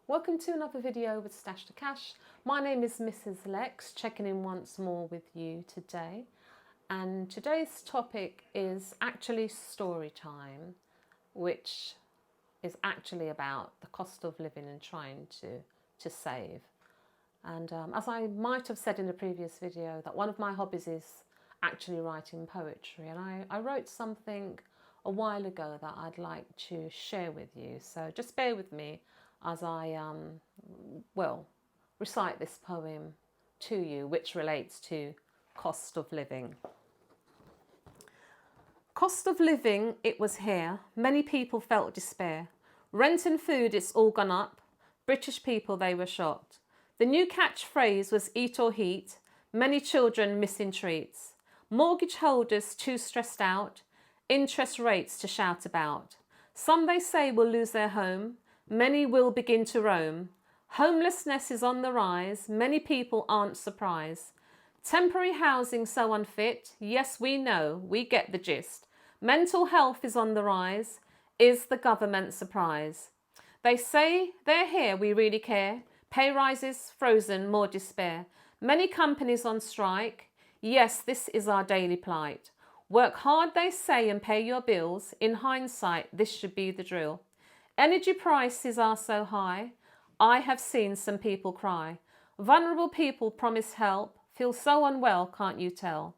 Welcome to another video with Stash to Cash. My name is Mrs. Lex, checking in once more with you today. And today's topic is actually story time, which is actually about the cost of living and trying to save. And as I might have said in the previous video, that one of my hobbies is actually writing poetry. And I wrote something a while ago that I'd like to share with you. So just bear with me as I, recite this poem to you, which relates to cost of living. Cost of living, it was here. Many people felt despair. Rent and food, it's all gone up. British people, they were shocked. The new catchphrase was eat or heat. Many children missing treats. Mortgage holders too stressed out. Interest rates to shout about. Some, they say, will lose their home. Many will begin to roam. Homelessness is on the rise. Many people aren't surprised. Temporary housing so unfit. Yes, we know, we get the gist. Mental health is on the rise. Is the government surprised? They say they're here, we really care. Pay rises frozen, more despair. Many companies on strike. Yes, this is our daily plight. Work hard, they say, and pay your bills. In hindsight, this should be the drill. Energy prices are so high. I have seen some people cry. Vulnerable people promise help. Feel so unwell, can't you tell?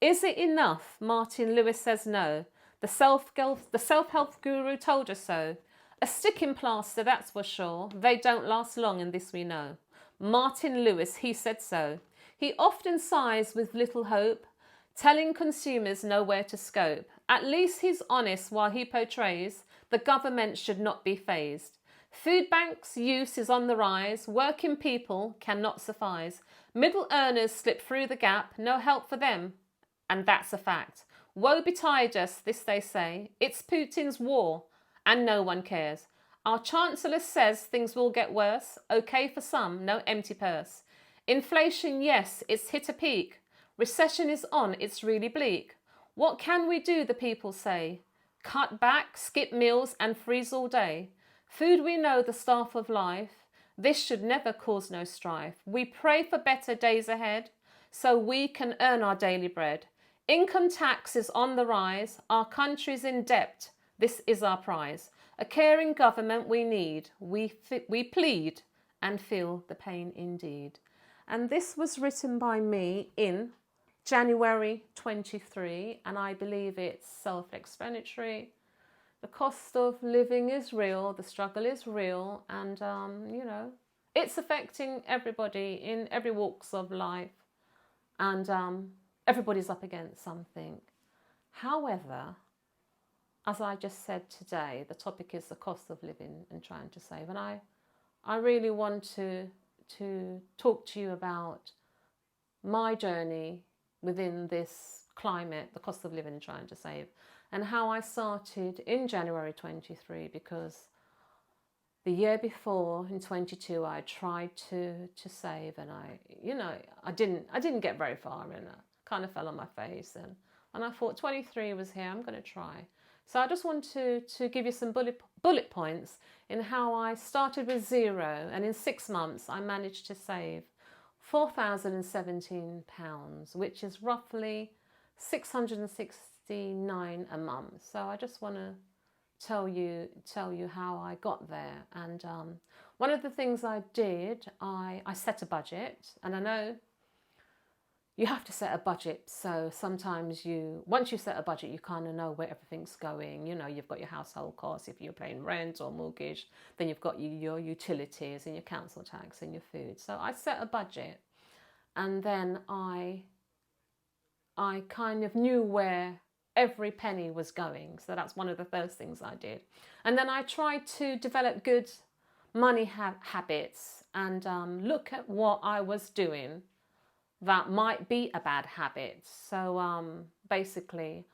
Is it enough? Martin Lewis says no. The self-help guru told us so. A sticking plaster, that's for sure. They don't last long, and this we know. Martin Lewis, he said so. He often sighs with little hope, telling consumers nowhere to scope. At least he's honest while he portrays the government should not be phased. Food banks' use is on the rise. Working people cannot suffice. Middle earners slip through the gap. No help for them, and that's a fact. Woe betide us, this they say. It's Putin's war, and no one cares. Our Chancellor says things will get worse. Okay for some, no empty purse. Inflation, yes, it's hit a peak. Recession is on, it's really bleak. What can we do, the people say? Cut back, skip meals and freeze all day. Food we know the staff of life. This should never cause no strife. We pray for better days ahead so we can earn our daily bread. Income tax is on the rise. Our country's in debt. This is our prize. A caring government we need. We plead and feel the pain indeed. And this was written by me in January 23, and I believe it's self-explanatory. The cost of living is real, the struggle is real, and it's affecting everybody in every walks of life, and everybody's up against something. However, as I just said today, the topic is the cost of living and trying to save, and I really want to talk to you about my journey within this climate, the cost of living and trying to save, and how I started in January 23, because the year before in 22 I tried to save, and I didn't get very far, and I kind of fell on my face, and I thought 23 was here, I'm going to try. So I just want to give you some bullet points in how I started with zero, and in 6 months I managed to save £4,017, which is roughly £669 a month. So I just want to tell you how I got there. And one of the things I did, I set a budget, and I know you have to set a budget. So sometimes once you set a budget, you kind of know where everything's going. You've got your household costs if you're paying rent or mortgage. Then you've got your utilities and your council tax and your food. So I set a budget, and then I kind of knew where every penny was going. So that's one of the first things I did. And then I tried to develop good money habits and look at what I was doing that might be a bad habit. So basically,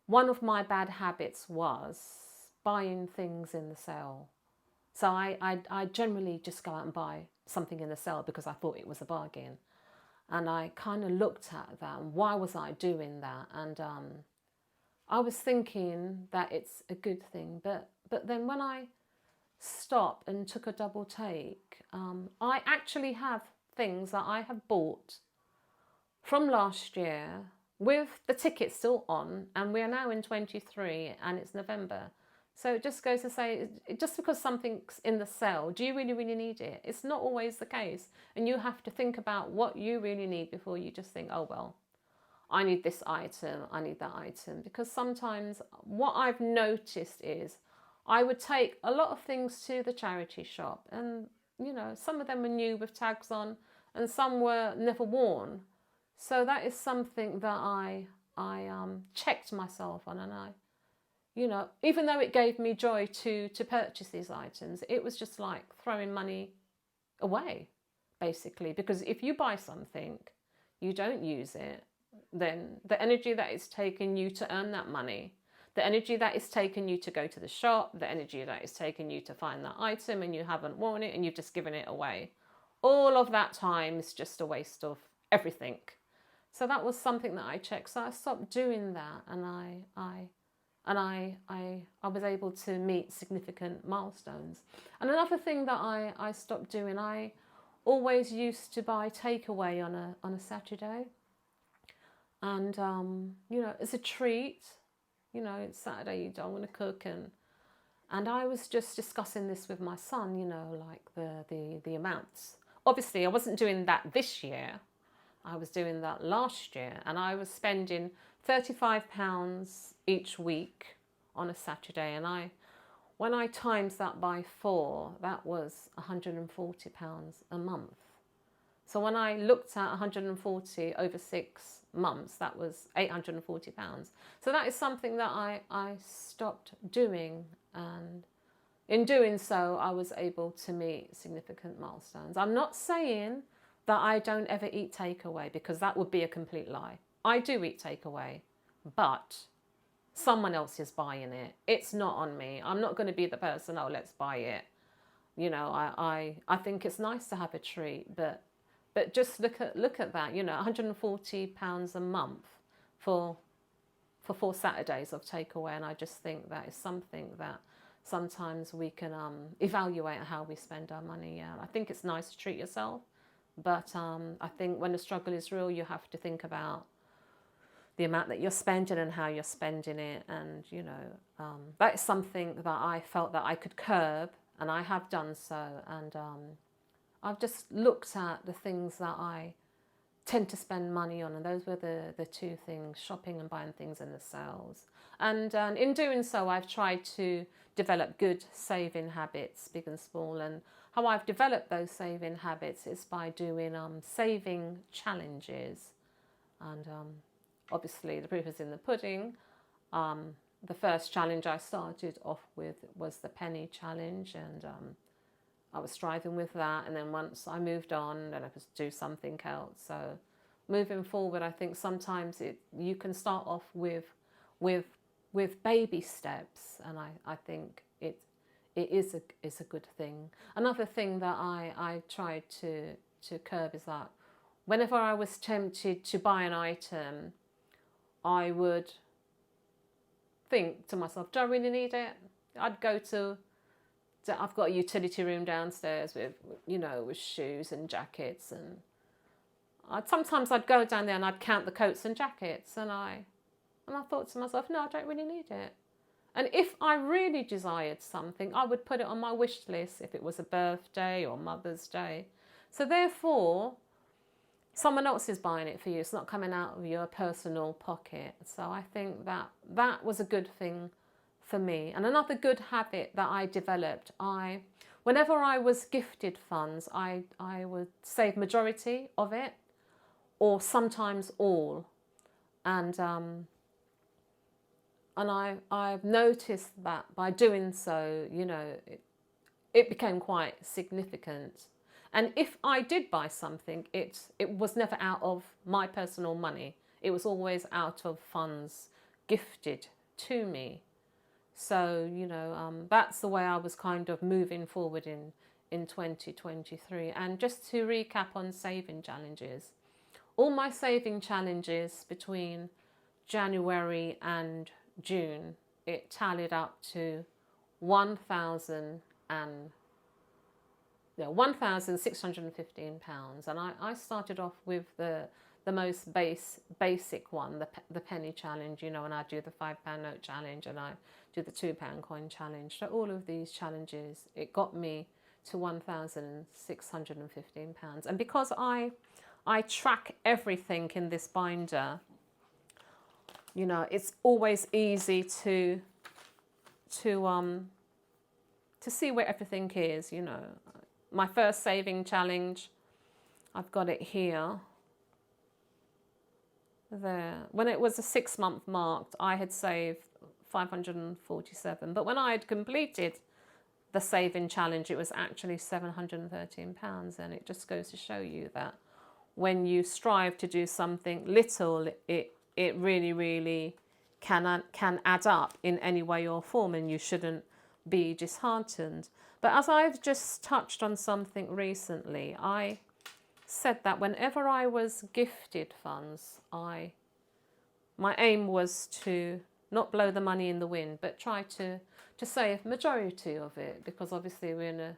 one of my bad habits was buying things in the sale. So I generally just go out and buy something in the sale because I thought it was a bargain. And I kind of looked at that, and why was I doing that? And I was thinking that it's a good thing, but then when I stopped and took a double take. I actually have things that I have bought from last year with the ticket still on, and we are now in 23 and it's November. So it just goes to say, just because something's in the sale, do you really, really need it? It's not always the case. And you have to think about what you really need before you just think, oh, well, I need this item, I need that item. Because sometimes what I've noticed is I would take a lot of things to the charity shop, and, you know, some of them were new with tags on and some were never worn. So that is something that I checked myself on, and I, you know, even though it gave me joy to purchase these items, it was just like throwing money away, basically. Because if you buy something, you don't use it, then the energy that it's taken you to earn that money, the energy that it's taken you to go to the shop, the energy that it's taken you to find that item and you haven't worn it and you've just given it away, all of that time is just a waste of everything. So that was something that I checked. So I stopped doing that, and I was able to meet significant milestones. And another thing that I stopped doing, I always used to buy takeaway on a Saturday, and you know, as a treat. You know, it's Saturday, you don't want to cook, and I was just discussing this with my son. You know, like the amounts. Obviously, I wasn't doing that this year. I was doing that last year, and I was spending £35 each week on a Saturday, and when I times that by 4, that was £140 a month. So when I looked at 140 over 6 months, that was £840. So that is something that I stopped doing, and in doing so, I was able to meet significant milestones. I'm not saying that I don't ever eat takeaway, because that would be a complete lie. I do eat takeaway, but someone else is buying it. It's not on me. I'm not going to be the person, oh, let's buy it. You know, I think it's nice to have a treat, but just look at that. You know, £140 a month for 4 Saturdays of takeaway, and I just think that is something that sometimes we can evaluate how we spend our money. Yeah, I think it's nice to treat yourself. But I think when the struggle is real, you have to think about the amount that you're spending and how you're spending it. And, you know, that is something that I felt that I could curb, and I have done so. And I've just looked at the things that I tend to spend money on, and those were the two things: shopping and buying things in the sales. And in doing so, I've tried to develop good saving habits, big and small. And how I've developed those saving habits is by doing saving challenges. And obviously the proof is in the pudding. The first challenge I started off with was the penny challenge, and I was striving with that. And then once I moved on, then I could do something else. So moving forward, I think sometimes you can start off with baby steps, and I think it is a good thing. Another thing that I tried to curb is that whenever I was tempted to buy an item, I would think to myself, do I really need it? I'd go to I've got a utility room downstairs with, you know, with shoes and jackets, and sometimes I'd go down there and I'd count the coats and jackets, and I thought to myself, no, I don't really need it. And if I really desired something, I would put it on my wish list if it was a birthday or Mother's Day. So therefore, someone else is buying it for you. It's not coming out of your personal pocket. So I think that was a good thing for me. And another good habit that I developed, whenever I was gifted funds, I would save majority of it, or sometimes all. And I've noticed that by doing so, you know, it became quite significant. And if I did buy something, it was never out of my personal money. It was always out of funds gifted to me. So, you know, that's the way I was kind of moving forward in 2023. And just to recap on saving challenges, all my saving challenges between January and June, it tallied up to £1,000 and £1,615. And I started off with the most basic one, the penny challenge, and I do the £5 note challenge, and I do the £2 coin challenge. So all of these challenges, it got me to £1,615. And because I track everything in this binder, it's always easy to see where everything is. My first saving challenge, I've got it here. There. When it was a 6-month mark, I had saved 547. But when I had completed the saving challenge, it was actually £713. And it just goes to show you that when you strive to do something little, it really, really can add up in any way or form, and you shouldn't be disheartened. But as I've just touched on something recently, I said that whenever I was gifted funds, my aim was to not blow the money in the wind, but try to save majority of it, because obviously we're in a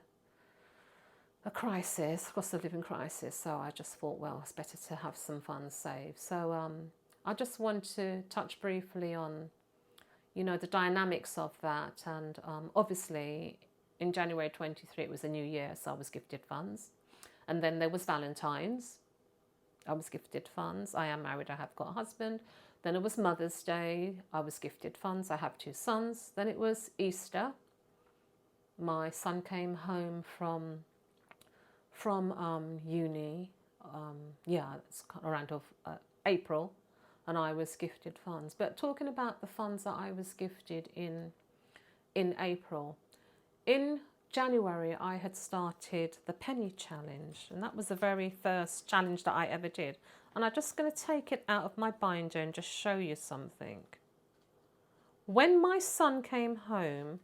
crisis, cost of living crisis. So I just thought, well, it's better to have some funds saved. So I just want to touch briefly on, the dynamics of that. And obviously in January 23, it was a new year, so I was gifted funds. And then there was Valentine's. I was gifted funds. I am married, I have got a husband. Then it was Mother's Day. I was gifted funds. I have 2 sons. Then it was Easter. My son came home from uni. It's around April, and I was gifted funds. But talking about the funds that I was gifted in April, in January I had started the penny challenge, and that was the very first challenge that I ever did. And I'm just going to take it out of my binder and just show you something. When my son came home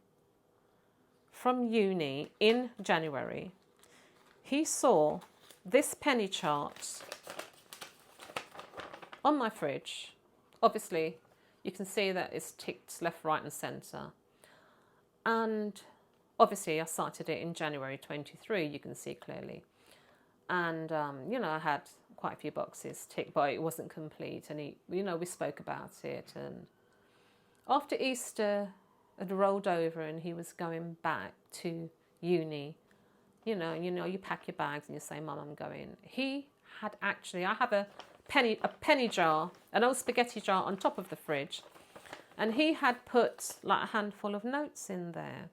from uni in January, he saw this penny chart on my fridge. Obviously, you can see that it's ticked left, right and centre. And obviously, I started it in January 23, you can see clearly. And, I had quite a few boxes ticked, but it wasn't complete. And, we spoke about it. And after Easter had rolled over and he was going back to uni, you pack your bags and you say, Mum, I'm going. He had actually, I have a penny jar, an old spaghetti jar on top of the fridge. And he had put like a handful of notes in there.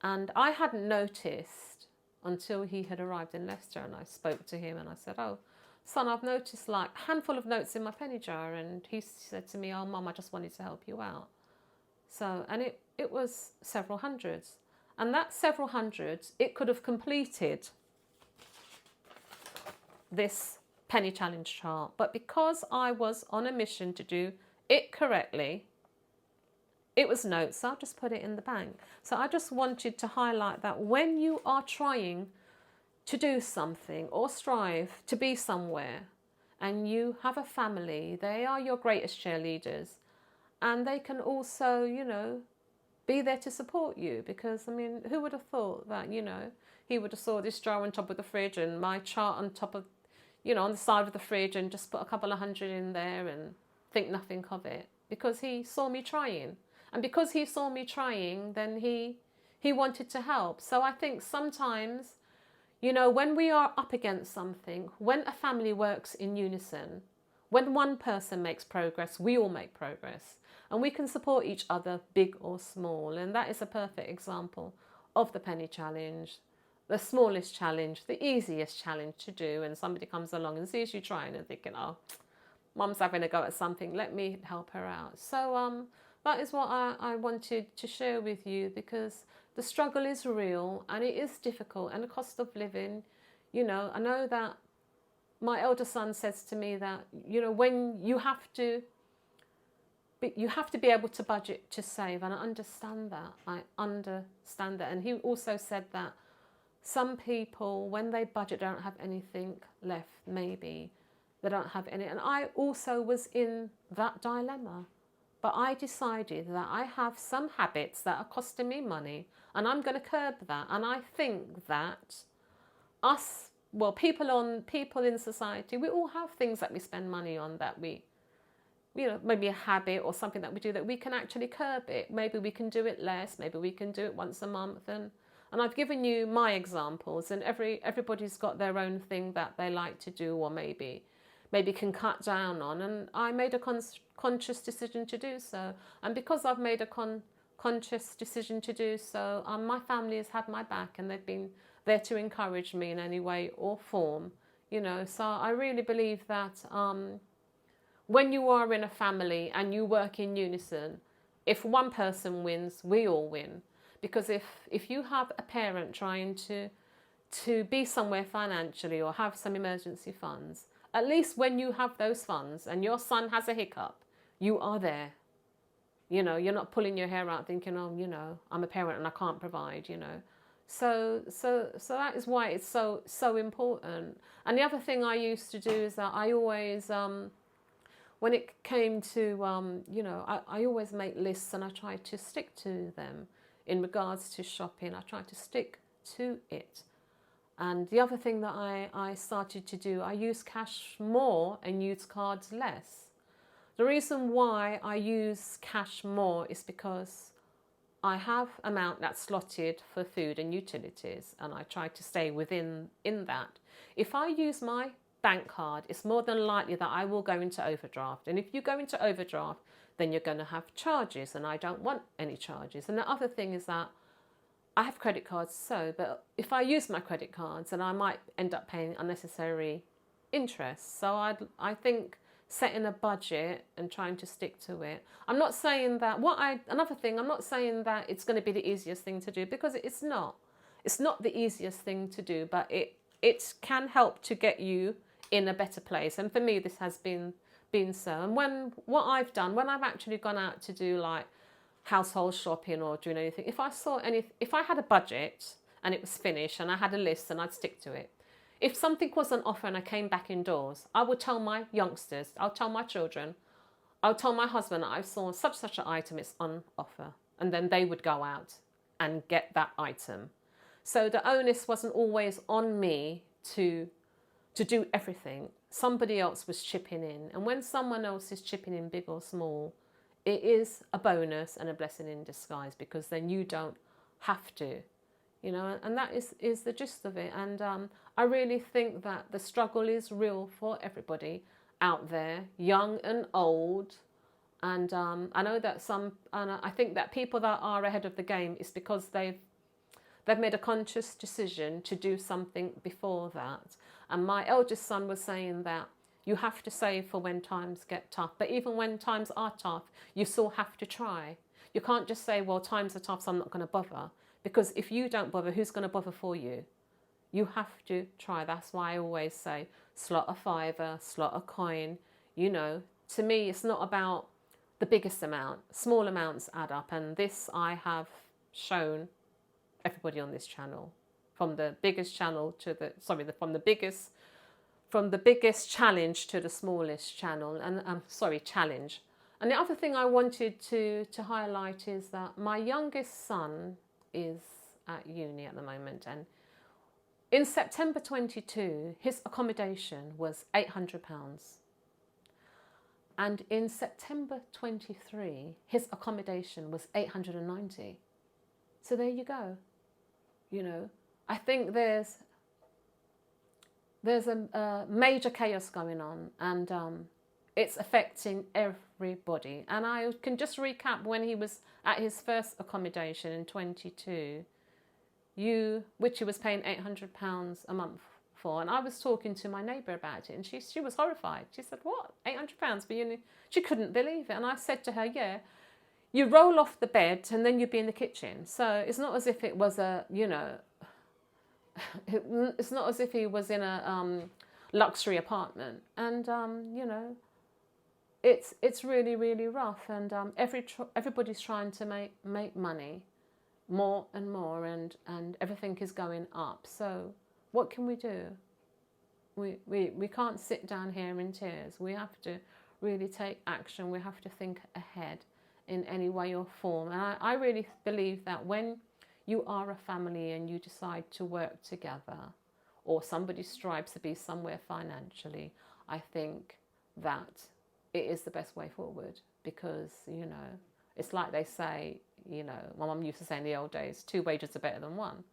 And I hadn't noticed until he had arrived in Leicester, and I spoke to him and I said, oh, son, I've noticed like a handful of notes in my penny jar. And he said to me, oh, Mum, I just wanted to help you out. So, and it was several hundreds. And that several hundreds, it could have completed this penny challenge chart. But because I was on a mission to do it correctly, it was notes, so I'll just put it in the bank. So I just wanted to highlight that when you are trying to do something or strive to be somewhere, and you have a family, they are your greatest cheerleaders, and they can also, be there to support you. Because, who would have thought that, he would have saw this jar on top of the fridge and my chart on top of, on the side of the fridge, and just put a couple of hundred in there and think nothing of it, because he saw me trying. And because he saw me trying, then he wanted to help. So I think sometimes, when we are up against something, when a family works in unison, when one person makes progress, we all make progress. And we can support each other, big or small. And that is a perfect example of the penny challenge. The smallest challenge, the easiest challenge to do. And somebody comes along and sees you trying and thinking, oh, Mum's having a go at something, let me help her out. So that is what I wanted to share with you, because the struggle is real and it is difficult, and the cost of living, I know that my elder son says to me that, when you have to be able to budget to save, and I understand that. And he also said that some people, when they budget, don't have anything left, maybe. They don't have any. And I also was in that dilemma. But I decided that I have some habits that are costing me money, and I'm going to curb that. And I think that people in society, we all have things that we spend money on that we, maybe a habit or something that we do that we can actually curb it. Maybe we can do it less. Maybe we can do it once a month. And I've given you my examples, and everybody's got their own thing that they like to do, or maybe can cut down on. And I made a conscious decision to do so. And because I've made a conscious decision to do so, my family has had my back, and they've been there to encourage me in any way or form. So I really believe that when you are in a family and you work in unison, if one person wins, we all win. Because if you have a parent trying to be somewhere financially or have some emergency funds, at least when you have those funds and your son has a hiccup, you are there. You're not pulling your hair out thinking, oh, I'm a parent and I can't provide, So that is why it's so important. And the other thing I used to do is that I always, when it came to, I always make lists, and I try to stick to them in regards to shopping. I try to stick to it. And the other thing that I started to do, I use cash more and use cards less. The reason why I use cash more is because I have amount that's slotted for food and utilities, and I try to stay within that. If I use my bank card, it's more than likely that I will go into overdraft. And if you go into overdraft, then you're going to have charges, and I don't want any charges. And the other thing is that I have credit cards, but if I use my credit cards, then I might end up paying unnecessary interest. So I think setting a budget and trying to stick to it. I'm not saying that I'm not saying that it's going to be the easiest thing to do, because it's not. It's not the easiest thing to do, but it can help to get you in a better place. And for me, this has been so. And what I've done when I've actually gone out to do like household shopping or doing anything, if I had a budget and it was finished and I had a list, and I'd stick to it. If something was on offer and I came back indoors, I would tell my youngsters, I'll tell my children, I'll tell my husband that I saw such an item, it's on offer. And then they would go out and get that item. So the onus wasn't always on me to do everything. Somebody else was chipping in. And when someone else is chipping in, big or small, it is a bonus and a blessing in disguise, because then you don't have to, and that is the gist of it. And I really think that the struggle is real for everybody out there, young and old. And I know that I think that people that are ahead of the game is because they've made a conscious decision to do something before that. And my eldest son was saying that you have to save for when times get tough. But even when times are tough, you still have to try. You can't just say, well, times are tough, so I'm not going to bother. Because if you don't bother, who's going to bother for you? You have to try. That's why I always say, slot a fiver, slot a coin. To me, it's not about the biggest amount. Small amounts add up. And this I have shown everybody on this channel. From the biggest channel to from the biggest challenge to the smallest channel, challenge. And the other thing I wanted to highlight is that my youngest son is at uni at the moment, and in September 22, his accommodation was £800. And in September 23, his accommodation was £890. So there you go. I think there's a major chaos going on, and it's affecting everybody. And I can just recap when he was at his first accommodation in 22, which he was paying £800 a month for. And I was talking to my neighbour about it, and she was horrified. She said, what, £800 for uni? She couldn't believe it. And I said to her, yeah, you roll off the bed and then you'd be in the kitchen. So it's not as if it was it's not as if he was in a luxury apartment. And, it's really, really rough. And everybody's trying to make money more and more, and everything is going up. So what can we do? We can't sit down here in tears. We have to really take action. We have to think ahead. in any way or form. And I really believe that when you are a family and you decide to work together, or somebody strives to be somewhere financially, I think that it is the best way forward, because, you know, it's like they say, you know, my mum used to say in the old days, 2 wages are better than 1.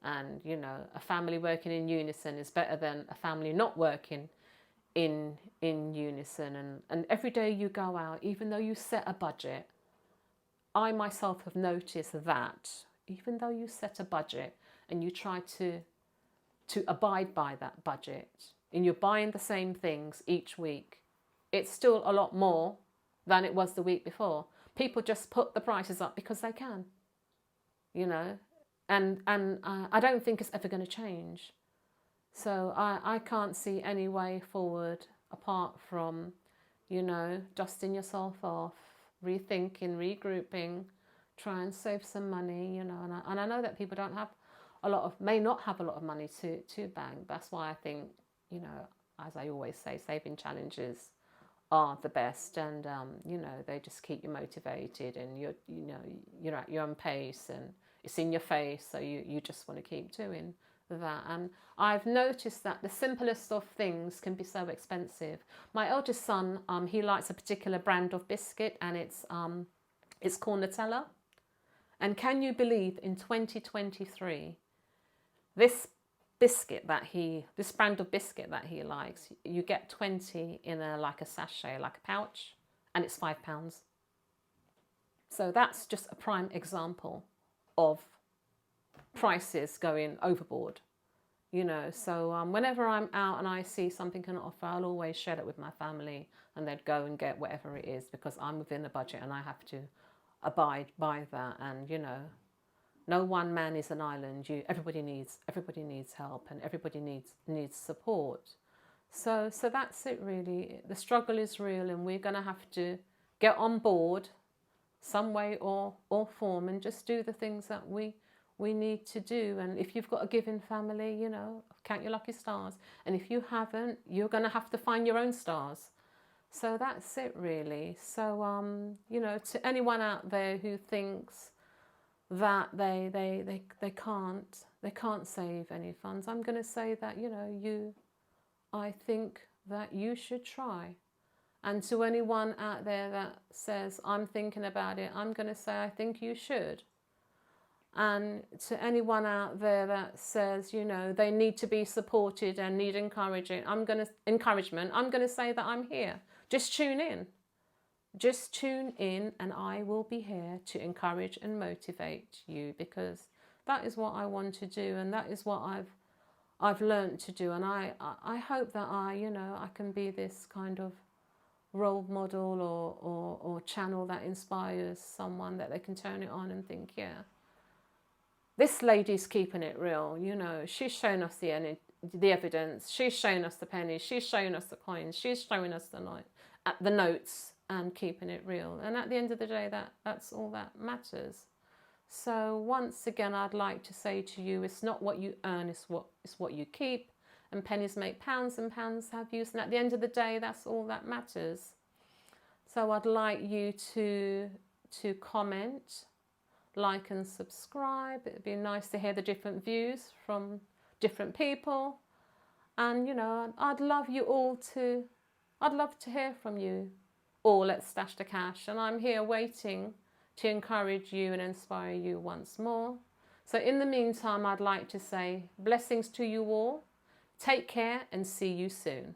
And, you know, a family working in unison is better than a family not working in unison. And every day you go out, even though you set a budget, I myself have noticed that even though you set a budget and you try to abide by that budget, and you're buying the same things each week, it's still a lot more than it was the week before. People just put the prices up because they can, you know, and I don't think it's ever going to change. So I can't see any way forward apart from, you know, dusting yourself off, rethinking, regrouping, try and save some money, you know. And I know that people may not have a lot of money to bank. That's why I think, you know, as I always say, saving challenges are the best, and you know, they just keep you motivated, and you're at your own pace, and it's in your face, so you just want to keep doing that. And I've noticed that the simplest of things can be so expensive. My eldest son, he likes a particular brand of biscuit, and it's called Nutella. And can you believe, in 2023, this brand of biscuit that he likes, you get 20 in a sachet, like a pouch, and it's £5. So that's just a prime example of prices going overboard, you know. So whenever I'm out and I see something on offer, I'll always share it with my family, and they'd go and get whatever it is, because I'm within the budget and I have to abide by that. And, you know, no one man is an island. Everybody needs help, and everybody needs support. So that's it really. The struggle is real, and we're going to have to get on board some way or form, and just do the things that we need to do. And if you've got a giving family, you know, count your lucky stars. And if you haven't, you're going to have to find your own stars. So that's it really. So you know, to anyone out there who thinks that they can't save any funds, I'm going to say that, you know, I think that you should try. And to anyone out there that says, I'm thinking about it, I'm going to say, I think you should. And to anyone out there that says, you know, they need to be supported and need encouragement, I'm going to say that I'm here. Just tune in. Just tune in, and I will be here to encourage and motivate you, because that is what I want to do, and that is what I've learned to do. And I hope that I can be this kind of role model or channel that inspires someone, that they can turn it on and think, yeah, this lady's keeping it real. You know, she's shown us the evidence. She's shown us the pennies. She's shown us the coins. She's showing us the notes, and keeping it real. And at the end of the day, that's all that matters. So once again, I'd like to say to you, it's not what you earn, it's what you keep. And pennies make pounds, and pounds have use. And at the end of the day, that's all that matters. So I'd like you to comment, like and subscribe. It'd be nice to hear the different views from different people. And, you know, I'd love to hear from you all at Stash the Cash. And I'm here waiting to encourage you and inspire you once more. So in the meantime, I'd like to say blessings to you all. Take care, and see you soon.